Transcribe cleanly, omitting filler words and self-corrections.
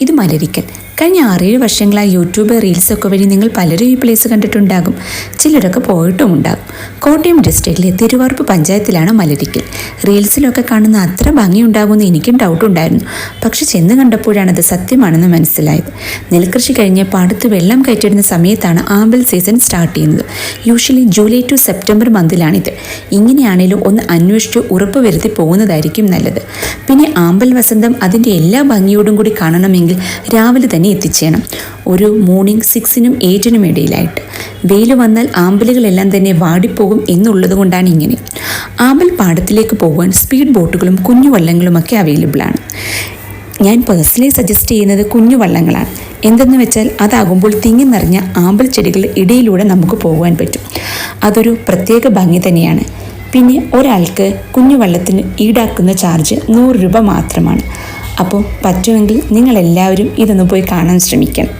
ഇത് മലരിക്കൽ. കഴിഞ്ഞ 6-7 വർഷങ്ങളായി യൂട്യൂബ് റീൽസൊക്കെ വഴി നിങ്ങൾ പലരും ഈ പ്ലേസ് കണ്ടിട്ടുണ്ടാകും. ചിലരൊക്കെ പോയിട്ടും ഉണ്ടാകും. കോട്ടയം ഡിസ്ട്രിക്റ്റിലെ തിരുവാർപ്പ് പഞ്ചായത്തിലാണ് മലരിക്കൽ. റീൽസിലൊക്കെ കാണുന്ന അത്ര ഭംഗിയുണ്ടാകുമെന്ന് എനിക്കും ഡൗട്ടുണ്ടായിരുന്നു. പക്ഷെ ചെന്ന് കണ്ടപ്പോഴാണത് സത്യമാണെന്ന് മനസ്സിലായത്. നെൽകൃഷി കഴിഞ്ഞ് പാടത്ത് വെള്ളം കയറ്റിടുന്ന സമയത്താണ് ആമ്പൽ സീസൺ സ്റ്റാർട്ട് ചെയ്യുന്നത്. യൂഷ്വലി ജൂലൈ ടു സെപ്റ്റംബർ മന്തിലാണിത്. ഇങ്ങനെയാണേലും ഒന്ന് അന്വേഷിച്ച് ഉറപ്പ് വരുത്തി പോകുന്നതായിരിക്കും നല്ലത്. പിന്നെ ആമ്പൽ വസന്തം അതിൻ്റെ എല്ലാ ഭംഗിയോടും കൂടി കാണണമെങ്കിൽ രാവിലെ തന്നെ എത്തിച്ചേരണം. ഒരു മോർണിംഗ് 6-നും 8-നും ഇടയിലായിട്ട്. വെയിൽ വന്നാൽ ആമ്പലുകളെല്ലാം തന്നെ വാടിപ്പോകും എന്നുള്ളത് കൊണ്ടാണ് ഇങ്ങനെ. ആമ്പൽ പാടത്തിലേക്ക് പോകാൻ സ്പീഡ് ബോട്ടുകളും കുഞ്ഞു വള്ളങ്ങളുമൊക്കെ അവൈലബിൾ ആണ്. ഞാൻ പേഴ്സണലി സജസ്റ്റ് ചെയ്യുന്നത് കുഞ്ഞു വള്ളങ്ങളാണ്. എന്തെന്ന് വെച്ചാൽ അതാകുമ്പോൾ തിങ്ങി നിറഞ്ഞ ആമ്പൽ ചെടികളുടെ ഇടയിലൂടെ നമുക്ക് പോകാൻ പറ്റും. അതൊരു പ്രത്യേക ഭംഗി തന്നെയാണ്. പിന്നെ ഒരാൾക്ക് കുഞ്ഞു വള്ളത്തിന് ഈടാക്കുന്ന ചാർജ് 100 രൂപ മാത്രമാണ്. അപ്പോൾ പറ്റുമെങ്കിൽ നിങ്ങളെല്ലാവരും ഇതൊന്ന് പോയി കാണാൻ ശ്രമിക്കണം.